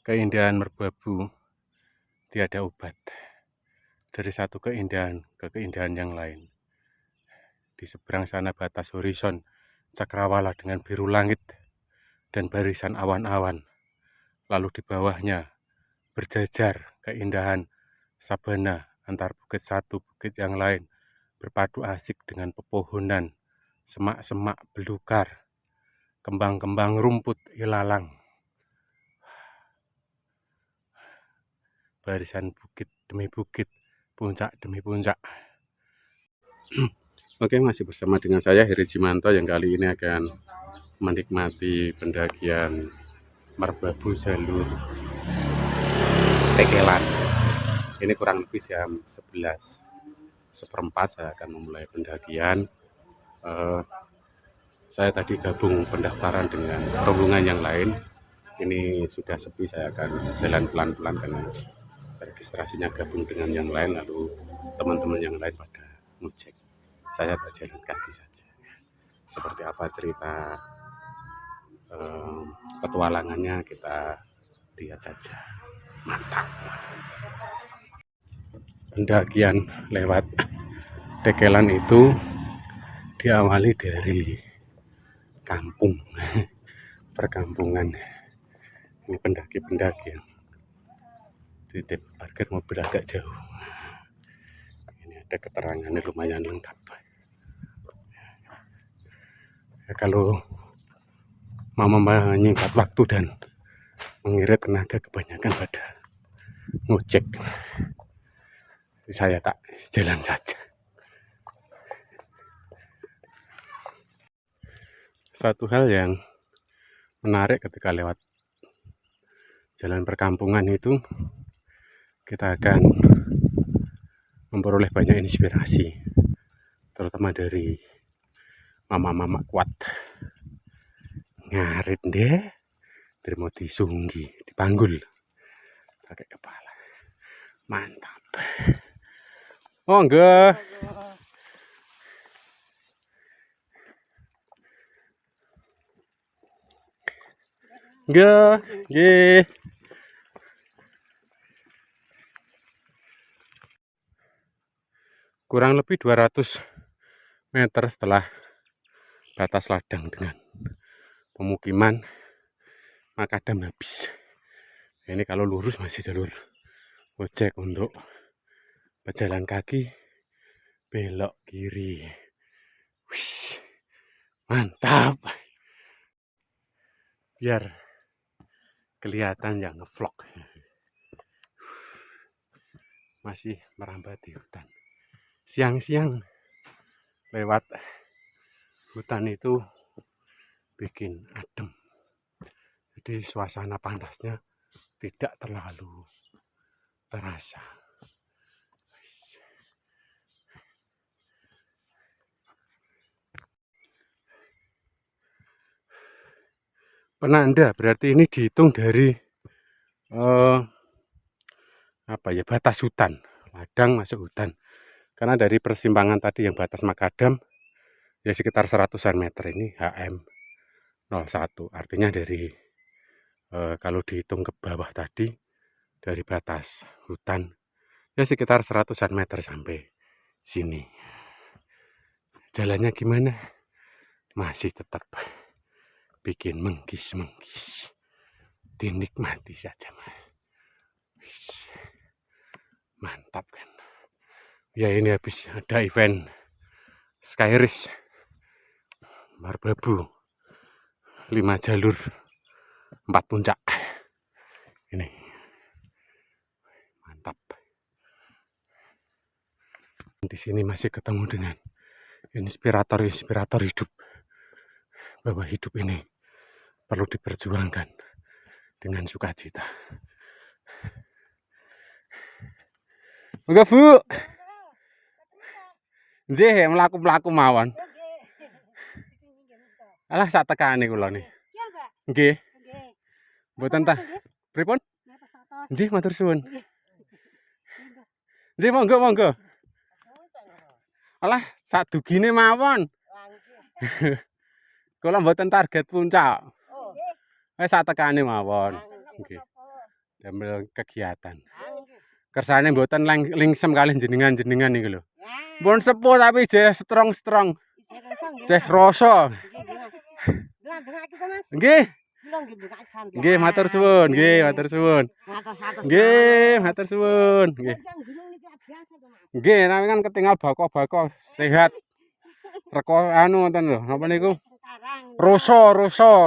Keindahan Merbabu tiada obat. Dari satu keindahan ke keindahan yang lain. Di seberang sana batas horizon cakrawala dengan biru langit dan barisan awan-awan. Lalu di bawahnya berjajar keindahan sabana antar bukit satu bukit yang lain, berpadu asik dengan pepohonan, semak-semak belukar, kembang-kembang rumput ilalang. Barisan bukit demi bukit, puncak demi puncak. Oke, masih bersama dengan saya Heri Jimanto yang kali ini akan menikmati pendakian Merbabu jalur Tekelan. Ini kurang lebih jam 11:15 saya akan memulai pendakian. Saya tadi gabung pendaftaran dengan rombongan yang lain. Ini sudah sepi, saya akan jalan pelan-pelan karena registrasinya gabung dengan yang lain, lalu teman-teman yang lain pada ngecek. Saya tak jalan kaki saja. Seperti apa cerita petualangannya kita lihat saja. Mantap. Pendakian lewat Tekelan itu diawali dari kampung, perkampungan. Ini pendaki-pendaki yang titip parkir mobil agak jauh. Ini ada keterangannya lumayan lengkap. Ya, kalau mau menyingkat waktu dan mengirit tenaga kebanyakan pada ngojek, saya tak jalan saja. Satu hal yang menarik ketika lewat jalan perkampungan itu, kita akan memperoleh banyak inspirasi, terutama dari mama-mama kuat. Ngarit deh, terima disunggi, dipanggul pakai kepala. Mantap. Oh enggak. Enggak, nggih. Kurang lebih 200 meter setelah batas ladang dengan pemukiman, makadam habis. Ini kalau lurus masih jalur ojek, untuk pejalan kaki belok kiri. Wih, mantap. Biar kelihatan yang ngevlog. Masih merambat di hutan. Siang-siang lewat hutan itu bikin adem. Jadi suasana panasnya tidak terlalu terasa. Penanda berarti ini dihitung dari batas hutan, ladang masuk hutan. Karena dari persimpangan tadi yang batas makadam ya sekitar 100-an meter, ini HM 01. Artinya dari kalau dihitung ke bawah tadi dari batas hutan ya sekitar 100-an meter sampai sini. Jalannya gimana? Masih tetap bikin menggis-menggis. Dinikmati saja, Mas. Mantap kan? Ya ini habis ada event Sky Race Merbabu 5 jalur 4 puncak. Ini mantap. Di sini masih ketemu dengan inspirator-inspirator hidup, bahwa hidup ini perlu diperjuangkan dengan sukacita. Enggak, Bu. Nggih, mlaku-mlaku mawon. Alah sak tekane kula nih. Nggih. Mboten tah. Pripun? Nggih, matur suwun. Nggih, monggo monggo. Alah sak dugine mawon. Kula mboten target puncak. Wis sak tekane mawon. Nggih. damel kegiatan. Kersane mboten lingsem kalih jenengan-jenengan niku lho. Pun sepuh tapi jeh strong-strong. Seh rasa. Nggih. Nggih, matur suwun, nggih, matur suwun. Nggih, matur suwun, nggih. Nggih, nami kan ketinggal bako-bako sehat. Reko anu ngoten lho, napa niku? Rasa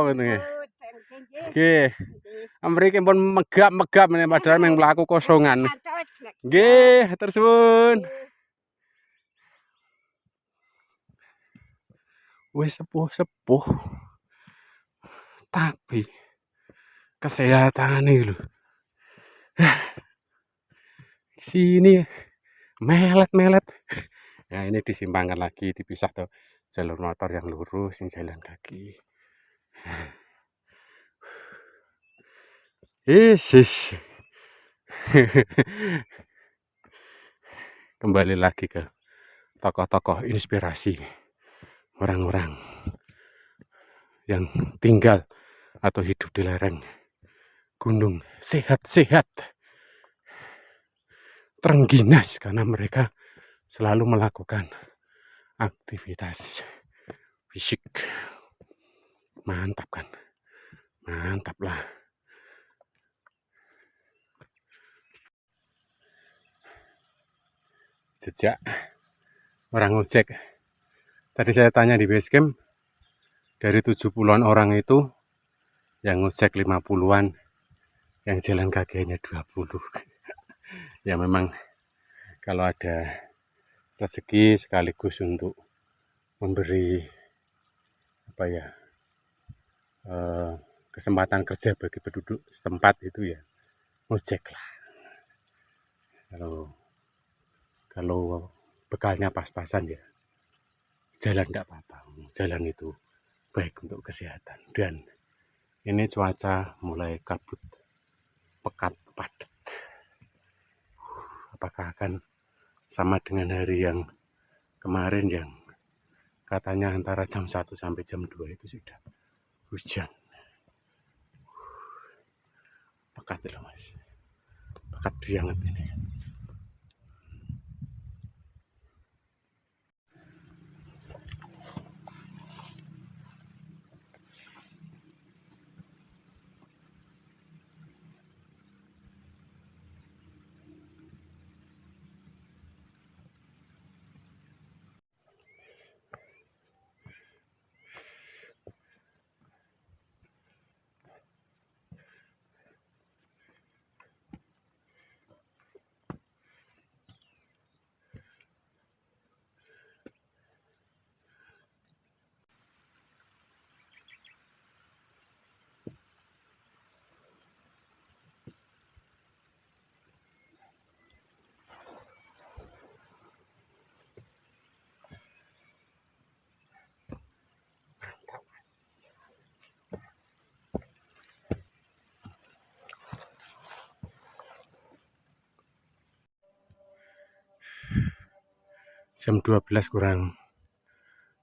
ngoten nggih. Nggih. Mriki pun megap-megap padahal mung mlaku kosongan. Nggih, matur suwun. Wis sepuh-sepuh. Tapi kesehatan lho. Sini melet-melet. Nah, ini disimpangkan lagi, dipisah tuh jalur motor yang lurus, yang jalan kaki. Ish. Kembali lagi ke tokoh-tokoh inspirasi orang-orang yang tinggal atau hidup di lereng gunung, sehat-sehat, terengginas karena mereka selalu melakukan aktivitas fisik. Mantap kan? Mantap lah. Jejak orang ojek. Tadi saya tanya di basecamp, dari 70-an orang itu yang ngojek 50-an, yang jalan kaki hanya 20. Ya memang kalau ada rezeki sekaligus untuk memberi kesempatan kerja bagi penduduk setempat itu ya ngojek lah. Kalau bekalnya pas-pasan ya jalan tidak apa-apa. Jalan itu baik untuk kesehatan. Dan ini cuaca mulai kabut, pekat, padat. Apakah akan sama dengan hari yang kemarin yang katanya antara jam 1 sampai jam 2 itu sudah hujan. Pekat loh mas. Pekat banget ini. Jam 12 kurang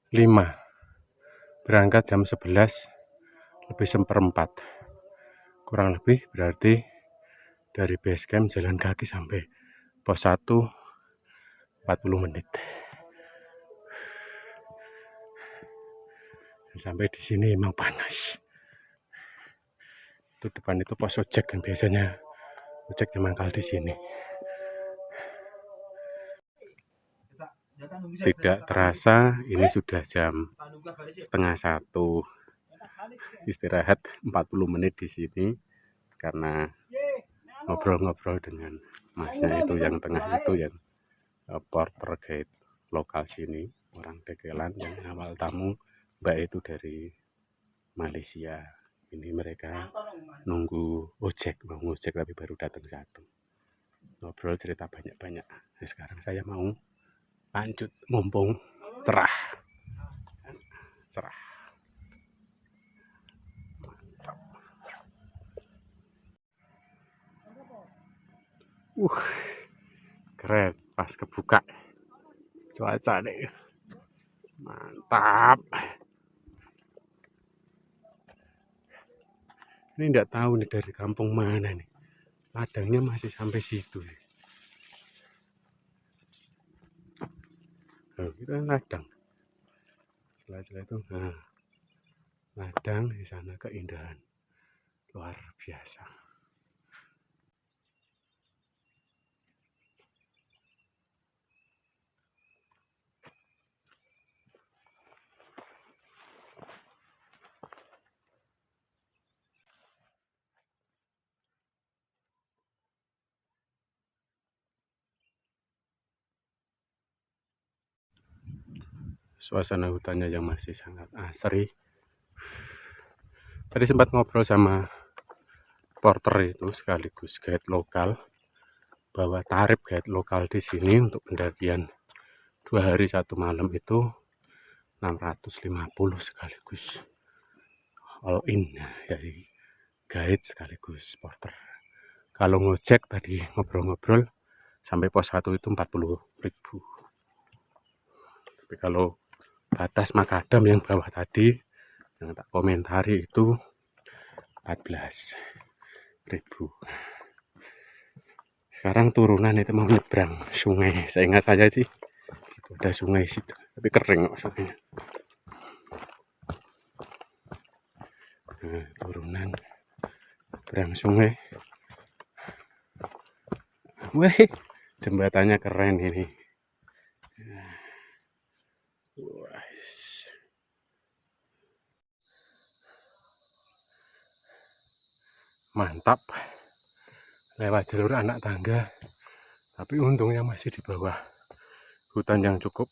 5. Berangkat jam 11 lebih seperempat. Kurang lebih berarti dari base camp jalan kaki sampai pos 1 40 menit. Sampai di sini emang panas. Itu depan itu pos ojek kan biasanya ojek mangkal di sini. Tidak terasa ini sudah jam setengah 1. Istirahat 40 menit di sini karena ngobrol-ngobrol dengan masnya itu yang tengah itu yang porter guide lokal sini, orang Tegelan yang awal tamu. Mbak itu dari Malaysia. Ini mereka nunggu ojek, mau ngojek tapi baru datang satu. Ngobrol cerita banyak-banyak. Nah, sekarang saya mau lanjut mumpung cerah. Mantap. Keren pas kebuka cuaca nih. Mantap. Ini enggak tahu nih dari kampung mana nih. ladangnya masih sampai situ. Nah, itu kan ladang. Setelah itu, nah, ladang di sana keindahan luar biasa. Suasana hutannya yang masih sangat asri. Tadi sempat ngobrol sama porter itu sekaligus guide lokal bahwa tarif guide lokal di sini untuk pendakian 2 hari 1 malam itu 650 sekaligus all in, ya, guide sekaligus porter. Kalau ngojek tadi ngobrol-ngobrol sampai pos 1 itu 40.000. Tapi kalau batas Makadam yang bawah tadi yang tak komentari itu 14.000. Sekarang turunan itu mau nyebrang sungai. Saya ingat saja sih itu ada sungai situ, tapi kering kok sungainya. Nah, turunan nyebrang sungai. Wih, jembatannya keren ini. Mantap. Lewat jalur anak tangga, tapi untungnya masih di bawah hutan yang cukup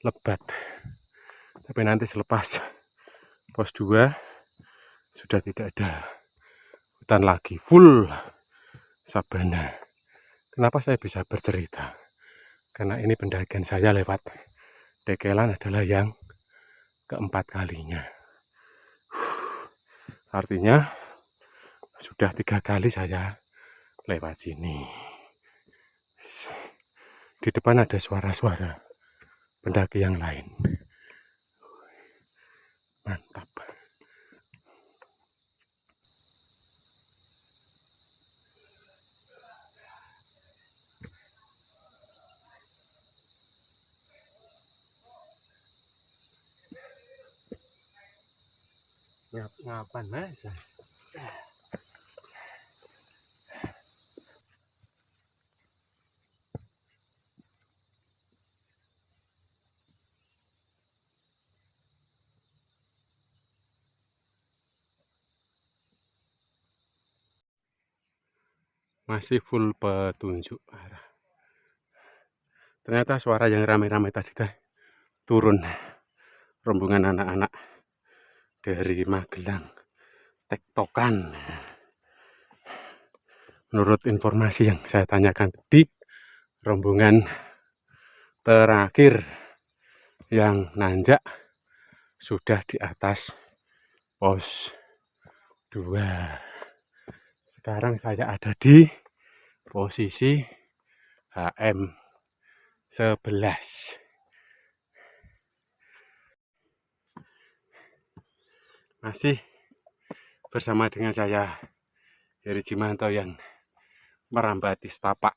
lebat. Tapi nanti selepas pos 2 sudah tidak ada hutan lagi, full sabana. Kenapa saya bisa bercerita? Karena ini pendakian saya lewat Tekelan adalah yang keempat kalinya. Artinya sudah 3 kali saya lewat sini. Di depan ada suara-suara pendaki yang lain. Mantap. Ngapan mas? Masih full petunjuk arah. Ternyata suara yang ramai-ramai tadi turun rombongan anak-anak dari Magelang, tektokan. Menurut informasi yang saya tanyakan tadi, rombongan terakhir yang nanjak sudah di atas pos 2. Sekarang saya ada di posisi HM 11. Masih bersama dengan saya Heri Jimanto yang merambati setapak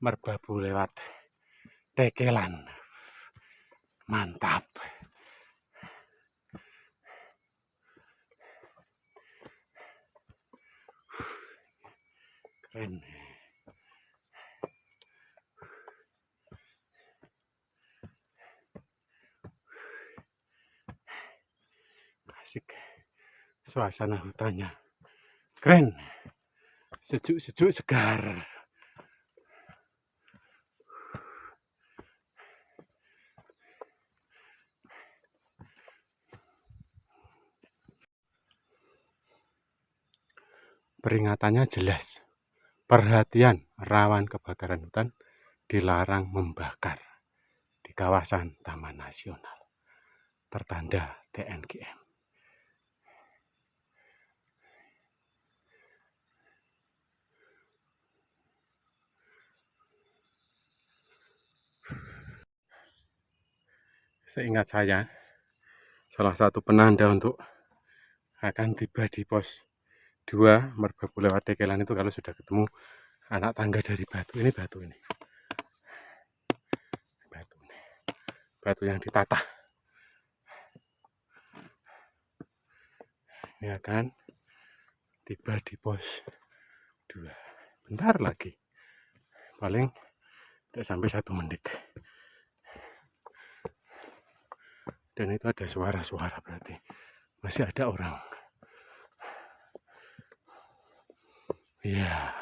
merbabu lewat Tekelan. Mantap. Keren. Asik. Suasana hutannya keren. Sejuk-sejuk segar. Peringatannya jelas. Perhatian, rawan kebakaran hutan, dilarang membakar di kawasan Taman Nasional. Tertanda TNGM. Seingat saya, salah satu penanda untuk akan tiba di pos 2 merbabu lewat dekelan itu kalau sudah ketemu anak tangga dari batu ini, batu yang ditata. Ini akan tiba di pos 2. Bentar lagi, paling tidak sampai 1 menit. Dan itu ada suara-suara, berarti masih ada orang. Iya,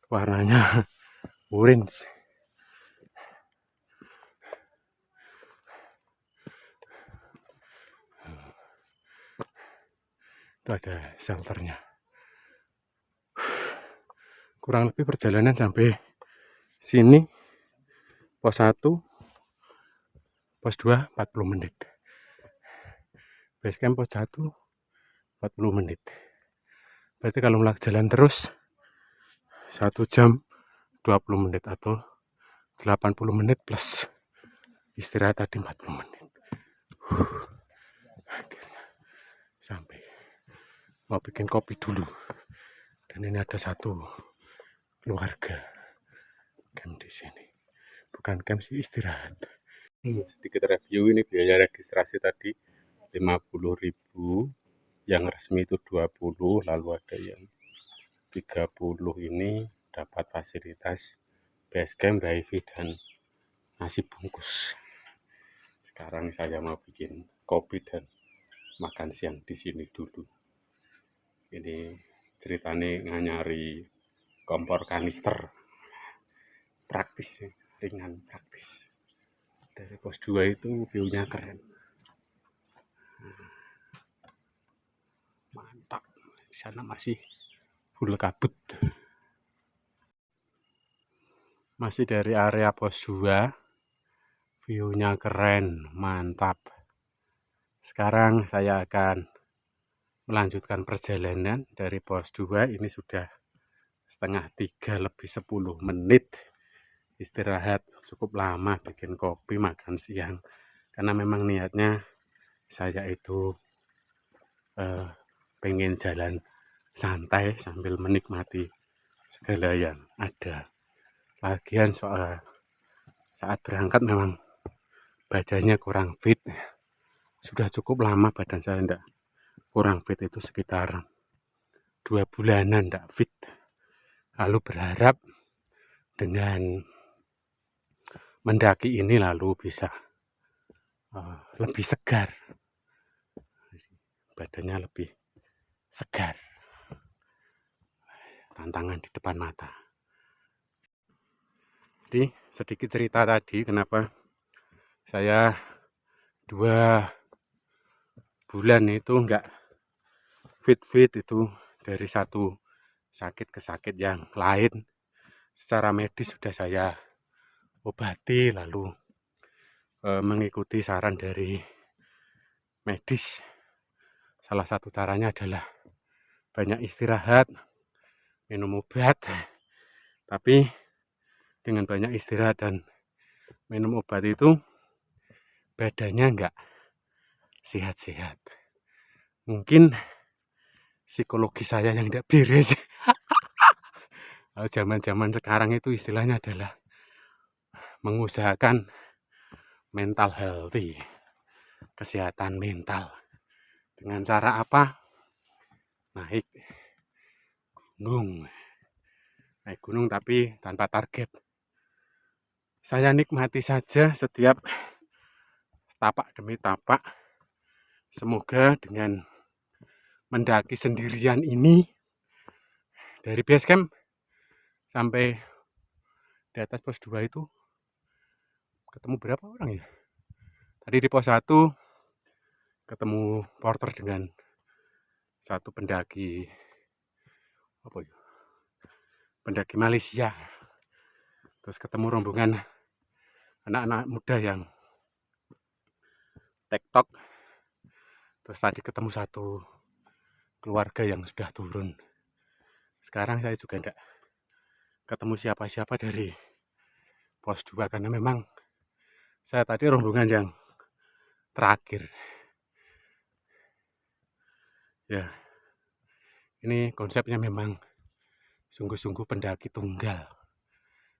warnanya orange. Itu ada shelternya. Kurang lebih perjalanan sampai sini pos 1, pos 2 40 menit. Basecamp pos 1 40 menit. Berarti kalau jalan terus 1 jam 20 menit atau 80 menit plus istirahat tadi 40 menit. Akhirnya sampai. Mau bikin kopi dulu. Dan ini ada satu keluarga camp di sini. Bukan camp sih, istirahat. Sedikit review, ini biaya registrasi tadi 50.000, yang resmi itu 20, lalu ada yang 30 ini dapat fasilitas basecamp, wifi, dan nasi bungkus. Sekarang saya mau bikin kopi dan makan siang di sini dulu. Ini ceritanya nganyari kompor kanister, praktis ya, ringan praktis. Dari pos 2 itu view-nya keren, mantap. Di sana masih full kabut. Masih dari area pos 2, view-nya keren, mantap. Sekarang saya akan melanjutkan perjalanan dari pos 2. Ini sudah setengah 3 lebih 10 menit. Istirahat cukup lama, bikin kopi, makan siang. Karena memang niatnya saya itu pengen jalan santai sambil menikmati segala yang ada. Lagian soal saat berangkat memang badannya kurang fit. Sudah cukup lama badan saya enggak kurang fit, itu sekitar 2 bulanan enggak fit. Lalu berharap dengan mendaki ini lalu bisa lebih segar, badannya lebih segar. Tantangan di depan mata. Jadi sedikit cerita tadi kenapa saya 2 bulan itu enggak fit itu, dari satu sakit ke sakit yang lain. Secara medis sudah saya obati, lalu mengikuti saran dari medis. Salah satu caranya adalah banyak istirahat, minum obat. Tapi dengan banyak istirahat dan minum obat itu badannya enggak sehat-sehat. Mungkin psikologi saya yang tidak beres. Zaman-zaman sekarang itu istilahnya adalah mengusahakan mental healthy, kesehatan mental. Dengan cara apa? Naik gunung tapi tanpa target. Saya nikmati saja setiap tapak demi tapak. Semoga dengan mendaki sendirian ini dari base camp sampai di atas pos 2 itu ketemu berapa orang ya? Tadi di pos 1 ketemu porter dengan satu pendaki pendaki Malaysia. Terus ketemu rombongan anak-anak muda yang TikTok. Terus tadi ketemu satu keluarga yang sudah turun. Sekarang saya juga enggak ketemu siapa-siapa dari pos 2 karena memang saya tadi rombongan yang terakhir. Ya, ini konsepnya memang sungguh-sungguh pendaki tunggal.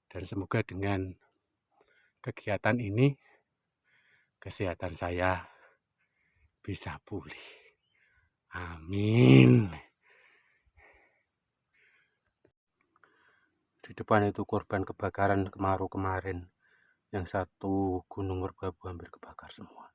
Dan semoga dengan kegiatan ini kesehatan saya bisa pulih. Amin. Di depan itu korban kebakaran Kemarau kemarin. Yang satu Gunung Merbabu hampir kebakar semua.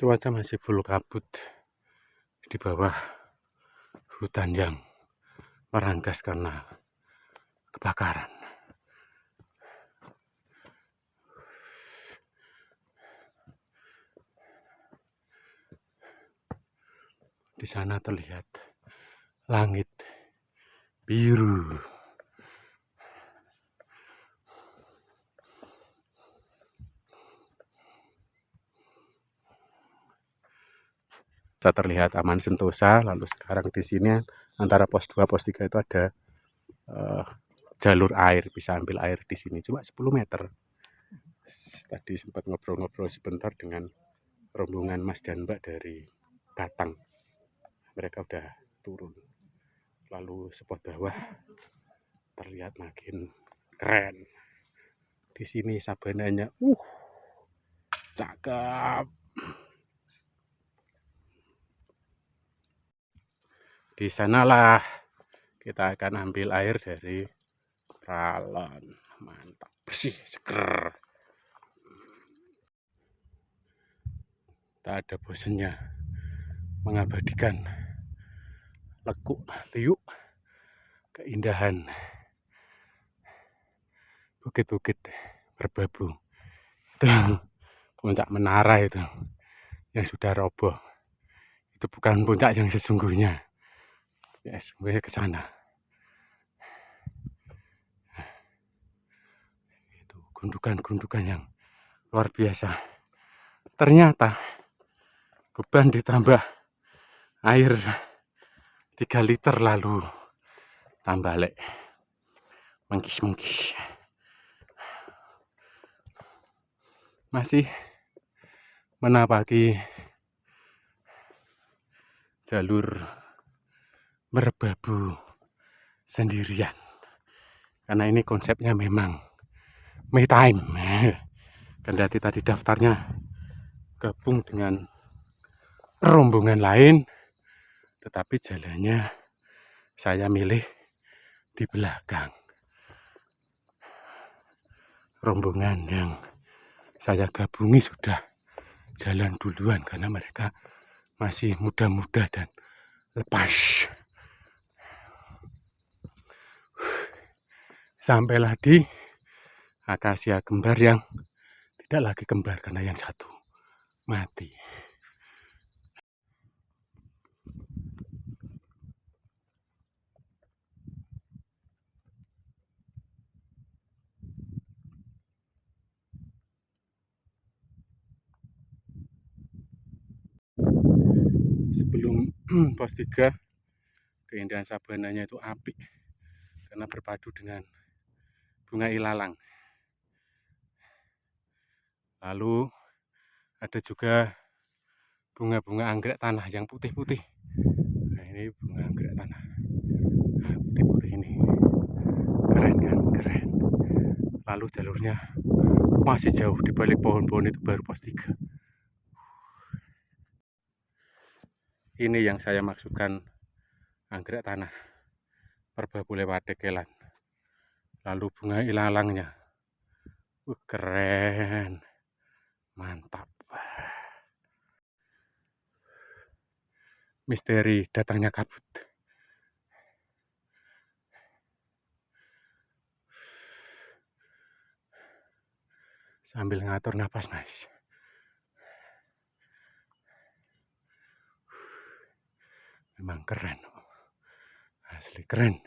Cuaca masih full kabut di bawah hutan yang merangkas karena kebakaran. Di sana terlihat langit biru. Kita terlihat Taman Sentosa, lalu sekarang di sini antara pos 2 pos 3 itu ada jalur air, bisa ambil air di sini cuma 10 meter. Tadi sempat ngobrol-ngobrol sebentar dengan rombongan Mas dan Mbak dari Batang. Mereka udah turun. Lalu spot bawah terlihat makin keren. Di sini sabananya, cakep. Di sanalah kita akan ambil air dari Pralon. Mantap, bersih, seger. Tak ada bosannya mengabadikan lekuk liuk keindahan bukit-bukit Merbabu. Itu puncak menara itu yang sudah roboh. Itu bukan puncak yang sesungguhnya. Ya, sesungguhnya ke sana. Itu gundukan-gundukan yang luar biasa. Ternyata beban ditambah air 3 liter lalu tambah lek mengkis-mengkis. Masih menapaki jalur Merbabu sendirian. Karena ini konsepnya memang me time. Kendati tadi daftarnya gabung dengan rombongan lain, tetapi jalannya saya milih di belakang. Rombongan yang saya gabungi sudah jalan duluan karena mereka masih muda-muda dan lepas. Sampailah di akasia kembar yang tidak lagi kembar karena yang satu mati. Sebelum pos 3, keindahan sabananya itu apik karena berpadu dengan bunga ilalang. Lalu ada juga bunga-bunga anggrek tanah yang putih-putih. Nah, ini bunga anggrek tanah. Nah, putih-putih ini. Keren kan? Keren. Lalu jalurnya masih jauh, di balik pohon-pohon itu baru pos 3. Ini yang saya maksudkan anggrek tanah. Merbabu lewat dekelan. Lalu bunga ilalangnya. Keren. Mantap. Misteri datangnya kabut. sambil ngatur napas, Mas. Memang keren, asli keren.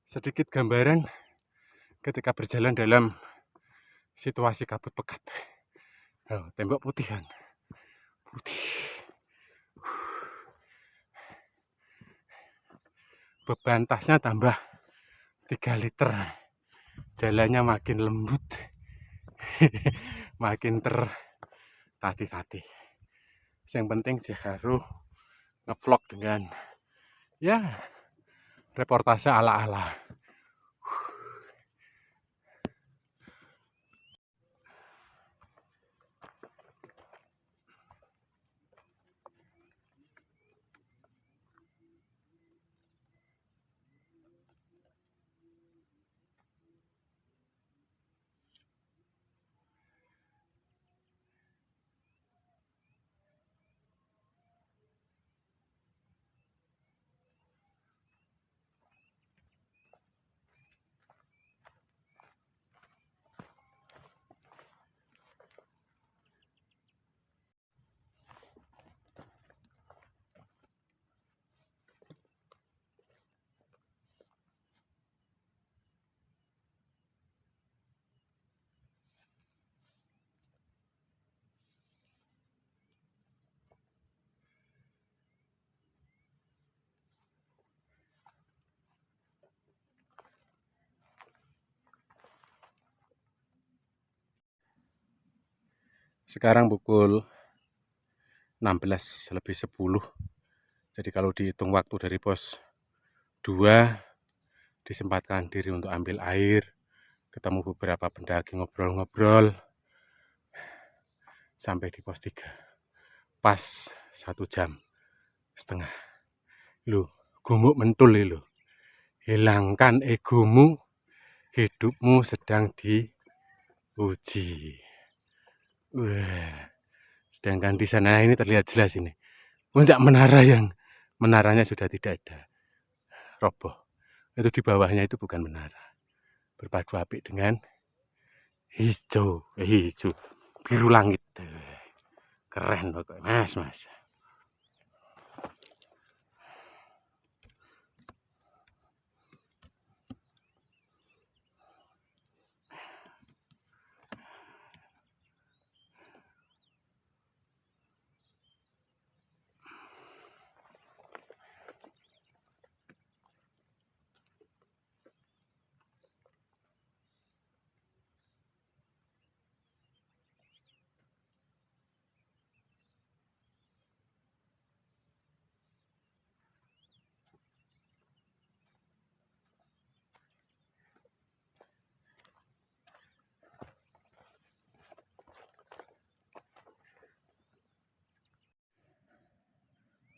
Sedikit gambaran ketika berjalan dalam situasi kabut pekat. Oh, tembok putih kan, putih. Beban tasnya tambah 3 liter. Jalannya makin lembut, makin tertatih-tatih. Yang penting Jaharu ngevlog dengan ya reportase ala-ala. Sekarang pukul 16:10. Jadi kalau dihitung waktu dari pos 2, disempatkan diri untuk ambil air, ketemu beberapa pendaki ngobrol-ngobrol, sampai di pos 3. Pas 1,5 jam. Loh, gumuk mentul lo. Hilangkan egomu, hidupmu sedang diuji. Wah, sedangkan di sana ini terlihat jelas ini. Puncak menara yang menaranya sudah tidak ada, roboh. Itu di bawahnya itu bukan menara. Berpadu apik dengan hijau, biru langit. Keren pokoknya, Mas.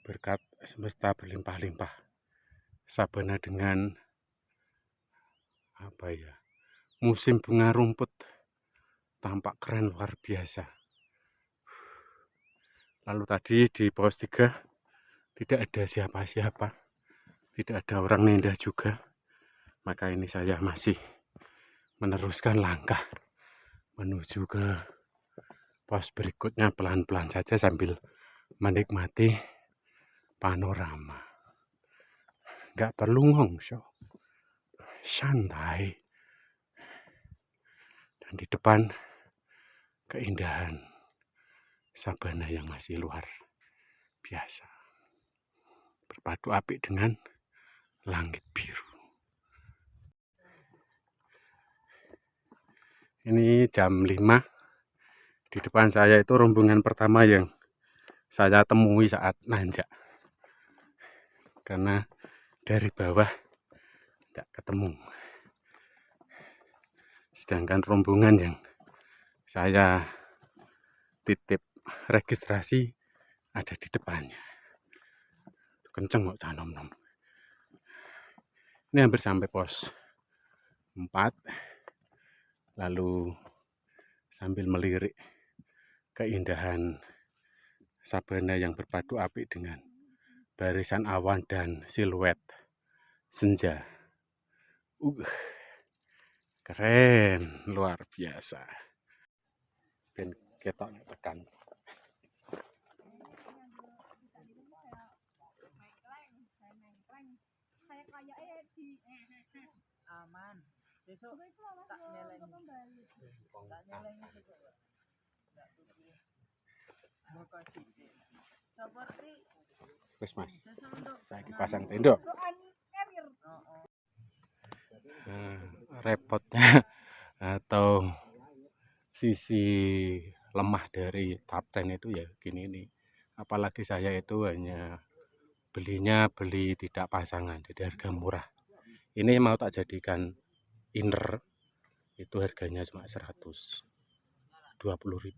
Berkat semesta berlimpah-limpah, sabana dengan musim bunga rumput tampak keren luar biasa. Lalu tadi di pos 3 tidak ada siapa-siapa, tidak ada orang nindah juga. Maka ini saya masih meneruskan langkah menuju ke pos berikutnya pelan-pelan saja sambil menikmati panorama. Nggak perlu ngongsho, santai. Dan di depan keindahan sabana yang masih luar biasa. Berpadu apik dengan langit biru. Ini jam 5. Di depan saya itu rombongan pertama yang saya temui saat nanjak. Karena dari bawah tidak ketemu. Sedangkan rombongan yang saya titip registrasi ada di depannya. Kenceng kok canom-nom. Ini hampir sampai pos 4. Lalu sambil melirik keindahan sabana yang berpadu apik dengan barisan awan dan siluet senja. Keren, luar biasa. Ben ketok tekan. Aman. Besok tak nyeleni. Makasih. Seperti Wes Mas, saya pasang tenda. Repotnya atau sisi lemah dari Tapten itu ya gini nih. Apalagi saya itu hanya beli tidak pasangan, jadi harga murah. Ini mau tak jadikan inner, itu harganya cuma 120.000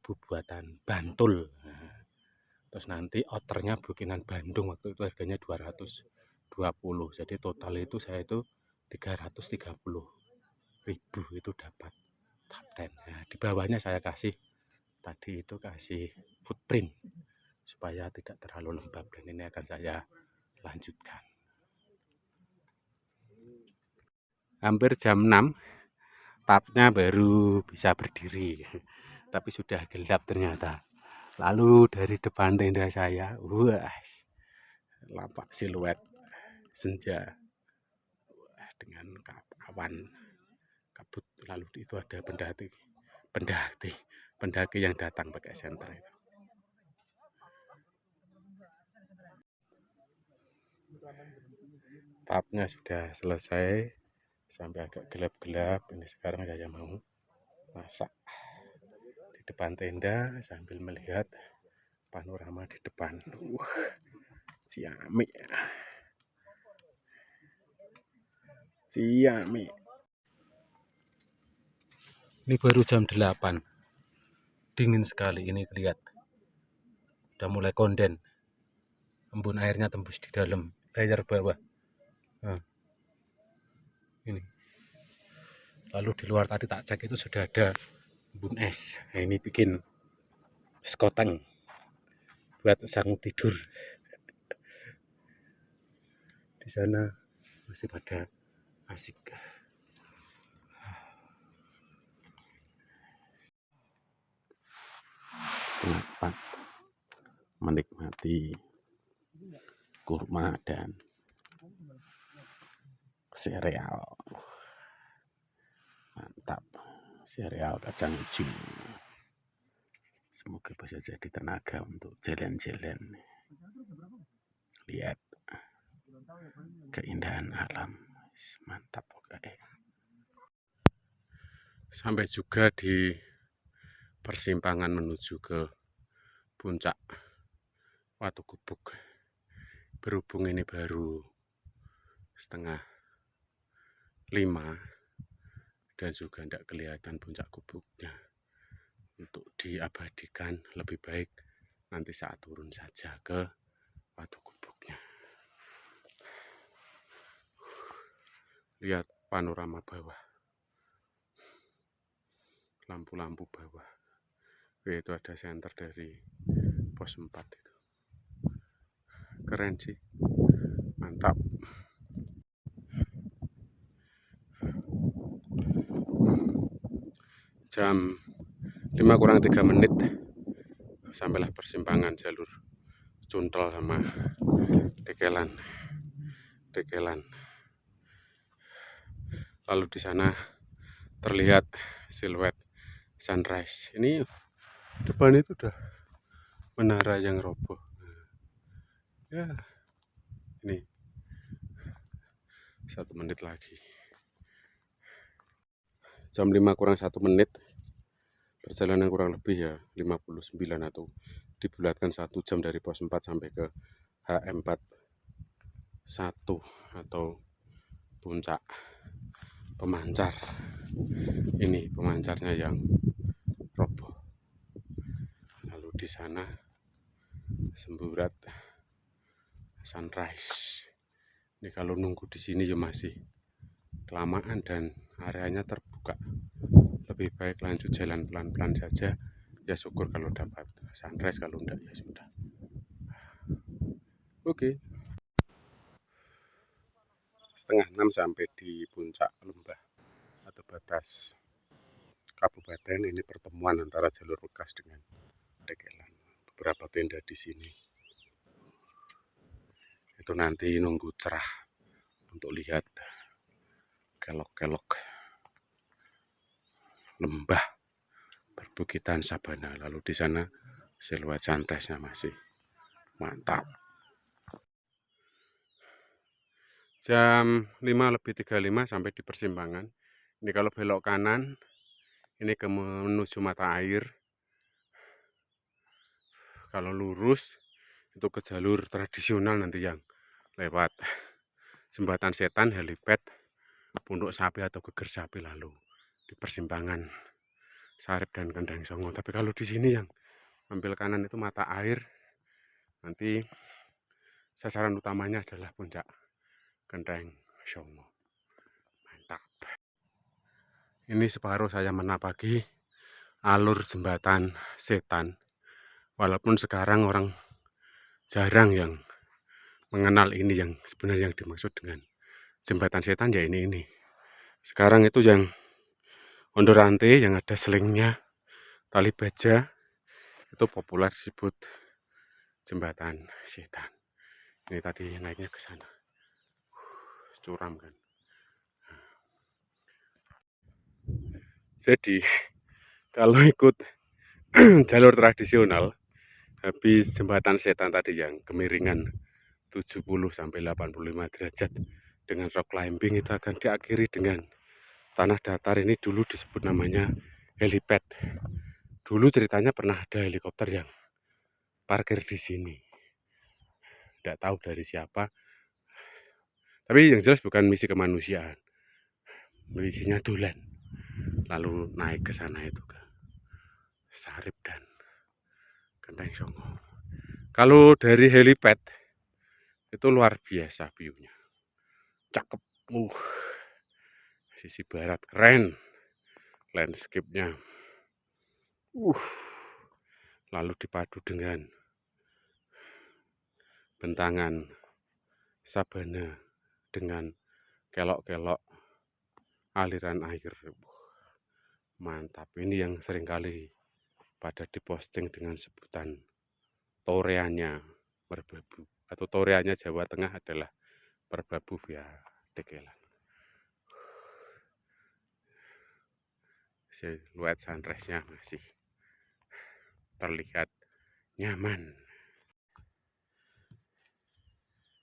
buatan Bantul. Nah, terus nanti outernya bikinan Bandung, waktu itu harganya 220. Jadi total itu saya itu 330.000 itu dapat Tapten. Nah, di bawahnya saya kasih tadi itu kasih footprint supaya tidak terlalu lembab, dan ini akan saya lanjutkan. Hampir jam 6 tapnya baru bisa berdiri, tapi sudah gelap ternyata. Lalu dari depan tenda saya, wah, nampak siluet senja dengan awan kabut. Lalu itu ada pendaki yang datang pakai senter itu. Tapnya sudah selesai sampai agak gelap-gelap. Ini sekarang saya mau masak di depan tenda sambil melihat panorama di depan. Ciamik. Ciamik. Ini baru jam 8. Dingin sekali ini, lihat. Udah mulai konden. Embun airnya tembus di dalam layar bawah. Nah, ini. Lalu di luar tadi tak cek itu sudah ada embun es. Nah, ini bikin skoteng buat sang tidur. Di sana masih pada asik. Setengah 4 menikmati kurma dan sereal. Mantap, sereal kacang hijau. Semoga bisa jadi tenaga untuk jalan-jalan. Lihat keindahan alam, mantap pokoknya. Sampai juga di persimpangan menuju ke puncak Watu Gubuk. Berhubung ini baru setengah 5 dan juga tidak kelihatan puncak gubuknya, untuk diabadikan lebih baik nanti saat turun saja ke Watu Gubuknya. Lihat panorama bawah, lampu-lampu bawah. Itu ada senter dari pos 4 itu. Keren sih, mantap. Jam 5 kurang 3 menit sampailah persimpangan jalur Cuntel sama Dekelan. Lalu di sana terlihat siluet sunrise. Ini depan itu udah menara yang roboh. Ya, ini 1 menit lagi. Jam 5 kurang 1 menit. Perjalanan kurang lebih ya 59, atau dibulatkan 1 jam dari pos 4 sampai ke HM4 1 atau puncak pemancar. Ini pemancarnya yang roboh. Lalu di sana semburat sunrise. Ini kalau nunggu di sini ya masih kelamaan dan areanya terbuka. Lebih baik lanjut jalan pelan-pelan saja. Ya syukur kalau dapat sunrise, kalau enggak ya sudah. Oke. 5:30 sampai di puncak lembah atau batas kabupaten. Ini pertemuan antara jalur bekas dengan Dekelan. Beberapa tenda di sini. Itu nanti nunggu cerah untuk lihat kelok-kelok lembah perbukitan sabana. Lalu di sana siluet sunrise-nya masih mantap. Jam 5:35 sampai di persimpangan. Ini kalau belok kanan, ini menuju mata air. Kalau lurus, itu ke jalur tradisional nanti yang lewat Jembatan Setan, helipad, Punduk Sapi atau Geger Sapi, lalu di persimpangan Sarip dan Kendang Songo. Tapi kalau di sini yang ambil kanan itu mata air, nanti sasaran utamanya adalah puncak Kendang Songo. Mantap. Ini separuh saya menapaki alur Jembatan Setan. Walaupun sekarang orang jarang yang mengenal ini, yang sebenarnya yang dimaksud dengan Jembatan Setan ya ini. Sekarang itu yang ondorante yang ada selingnya, tali baja, itu populer disebut Jembatan Setan. Ini tadi naiknya ke sana. Curam kan. Jadi kalau ikut jalur tradisional, habis Jembatan Setan tadi yang kemiringan 70 sampai 85 derajat dengan rock climbing, itu akan diakhiri dengan tanah datar. Ini dulu disebut namanya helipad. Dulu ceritanya pernah ada helikopter yang parkir di sini. Tidak tahu dari siapa. Tapi yang jelas bukan misi kemanusiaan. Misinya dolan. Lalu naik ke sana itu ke Sarip dan Kendang Songo. Kalau dari helipad itu luar biasa view-nya. Cakep. Sisi barat keren. Landscape-nya. Lalu dipadu dengan bentangan sabana dengan kelok-kelok aliran air. Mantap. Ini yang seringkali pada diposting dengan sebutan toreannya Merbabu, atau toreannya Jawa Tengah adalah Merbabu via Dekelan. Siluet sunrise-nya masih terlihat nyaman.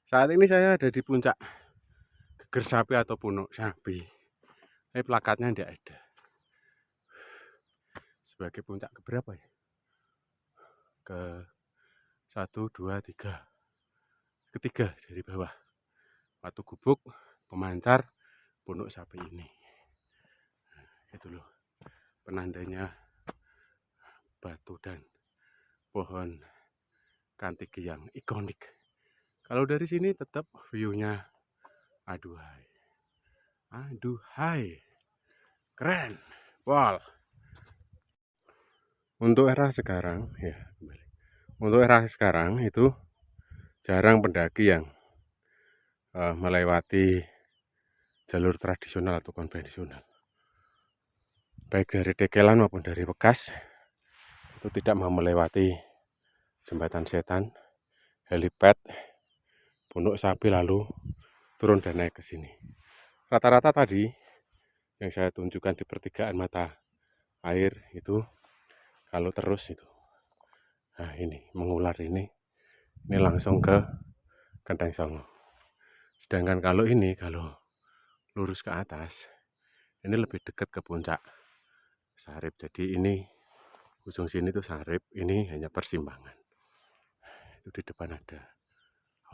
Saat ini saya ada di puncak Geger Sapi atau Punduk Sapi. Plakatnya tidak ada. Sebagai puncak keberapa ya? Ke 1, 2, 3. Ketiga dari bawah. Batu Gubuk, pemancar, Punduk Sapi ini. Itu loh penandanya, batu dan pohon kantiki yang ikonik. Kalau dari sini tetap view-nya aduhai. Keren. Wow. Untuk era sekarang ya, untuk era sekarang itu jarang pendaki yang melewati jalur tradisional atau konvensional. Baik dari Dekelan maupun dari Bekas itu tidak mau melewati Jembatan Setan, helipad, Punduk Sapi, lalu turun dan naik ke sini. Rata-rata tadi yang saya tunjukkan di pertigaan mata air itu, kalau terus itu, nah ini mengular ini langsung ke Kendang Songo. Sedangkan kalau ini, kalau lurus ke atas, ini lebih dekat ke puncak Sarip. Jadi ini ujung sini tuh Sarip, ini hanya persimpangan. Itu di depan ada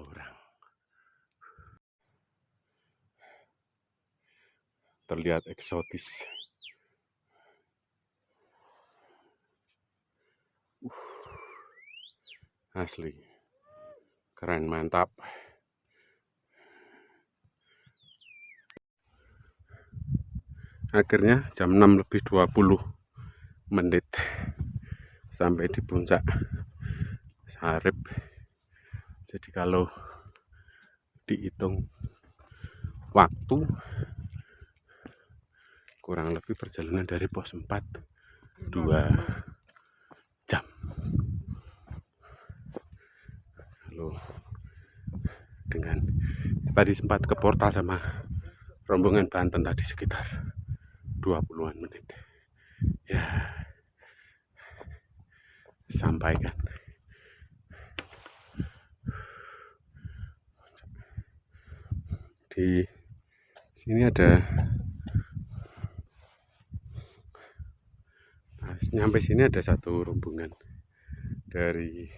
orang. Terlihat eksotis. Asli. Keren, mantap. Akhirnya jam 6:20 sampai di puncak Sarip. Jadi kalau dihitung waktu kurang lebih perjalanan dari pos 4 2 jam. Lalu dengan tadi sempat ke portal sama rombongan Banten tadi sekitar 20-an menit ya, sampaikan. Di sini ada, nyampe sini ada satu rombongan dari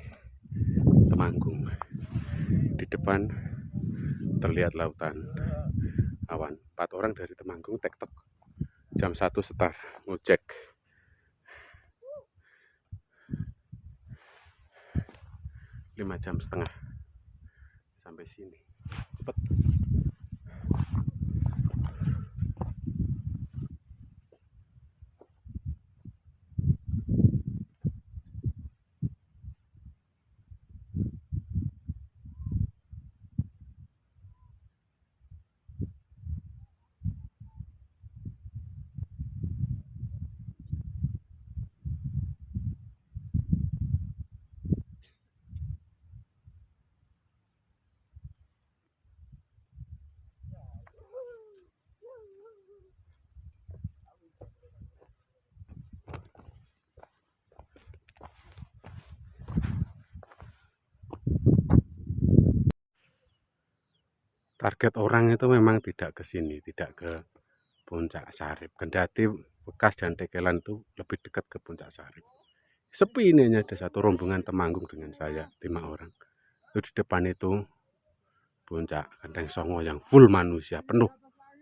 Temanggung. Di depan terlihat lautan awan. 4 orang dari Temanggung tektok jam 1 setar ngojek. Lima jam setengah sampai sini. Cepet. Target orang itu memang tidak ke sini, tidak ke Puncak Sarip. Kendati Bekas dan Tekelan itu lebih dekat ke Puncak Sarip. Sepi ini, hanya ada satu rombongan Temanggung dengan saya, 5 orang. Itu di depan itu Puncak Genteng Songo yang full manusia, penuh.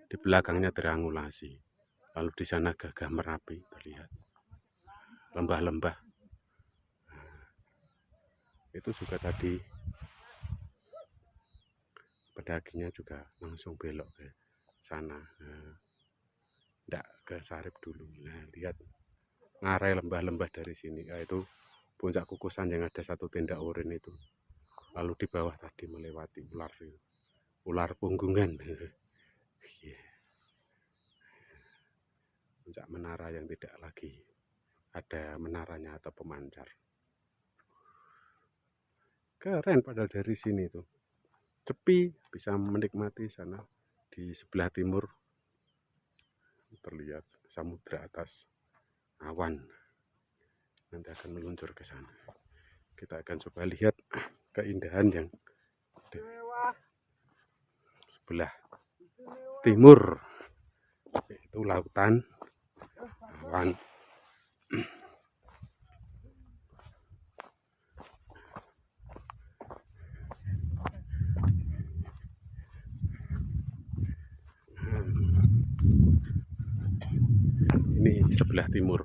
Di belakangnya Triangulasi. Lalu di sana Gagah Merapi terlihat. Lembah-lembah. Itu juga tadi pedakinya juga langsung belok ke sana. Enggak ke Sarip dulu. Nah, lihat ngarai lembah-lembah dari sini. Itu Puncak Kukusan yang ada satu tenda urin itu. Lalu di bawah tadi melewati ular punggungan. Puncak menara yang tidak lagi ada menaranya atau pemancar. Keren padahal dari sini tuh. Sepi, bisa menikmati sana. Di sebelah timur terlihat samudra atas awan. Nanti akan meluncur ke sana. Kita akan coba lihat keindahan yang di sebelah timur, yaitu lautan awan. Ini sebelah timur,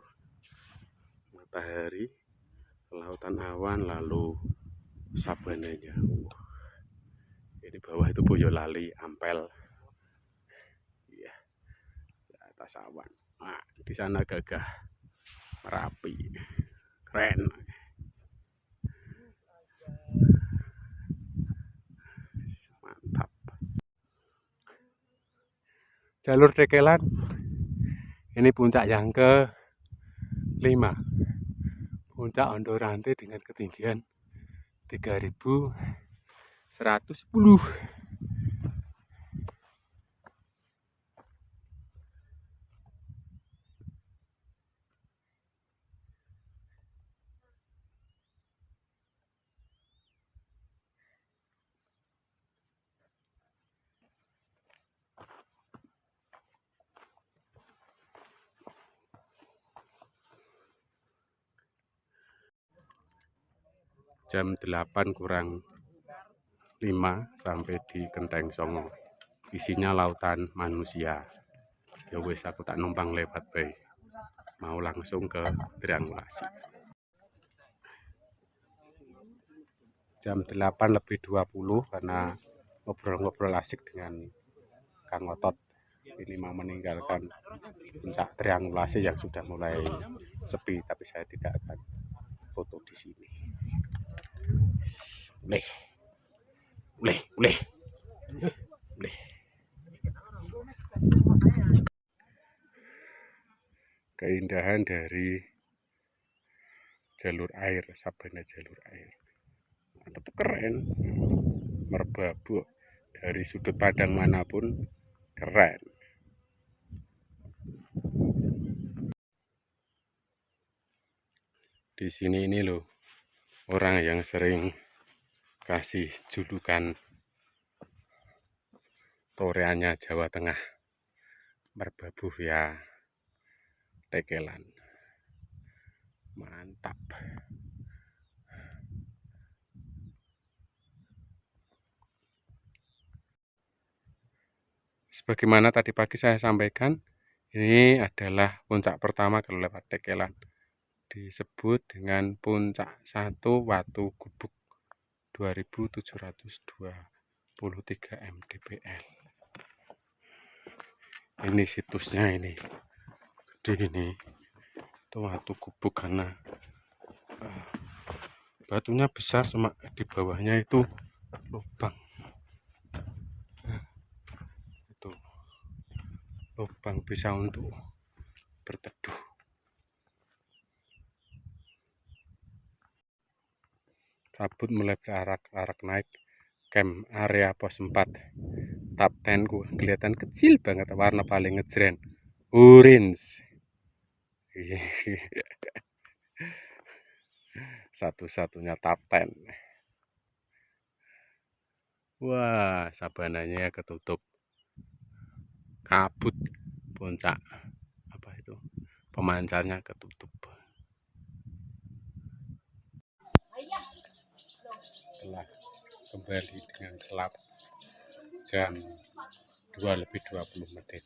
matahari, lautan awan, lalu sabananya. Ini bawah itu Boyolali, Ampel, ya, di atas awan. Nah, di sana Gagah Merapi, keren. Mantap. Jalur Tekelan. Ini puncak yang ke-5. Puncak Ondorante dengan ketinggian 3110. Jam 8 kurang 5 sampai di Genteng Songo. Isinya lautan manusia. Ya wis, aku tak numpang lewat bae. Mau langsung ke Triangulasi. Jam 8 lebih 20 karena ngobrol-ngobrol asik dengan Kang Otot. Ini mau meninggalkan puncak Triangulasi yang sudah mulai sepi, tapi saya tidak akan foto di sini. Boleh. Keindahan dari jalur air, Sabana jalur air. Tetap keren, merbabu dari sudut pandang manapun keren. Di sini ini loh orang yang sering kasih julukan toreannya Jawa Tengah, merbabu via tekelan. Mantap. Sebagaimana tadi pagi saya sampaikan, ini adalah puncak pertama kalau lewat tekelan. Disebut dengan puncak 1 Watu Gubuk 2723 mdpl. Ini situsnya ini gede ini, itu Watu Gubuk karena batunya besar, cuma di bawahnya itu lubang. Itu lubang bisa untuk berteduh. Kabut mulai berarak-arak naik. Camp area pos 4 top 10 ku kelihatan kecil banget, warna paling ngejreng orange. Satu-satunya top 10. Wah, sabananya ketutup kabut, puncak apa itu pemancarnya ketutup. Setelah kembali dengan gelap jam 2 lebih 20 menit.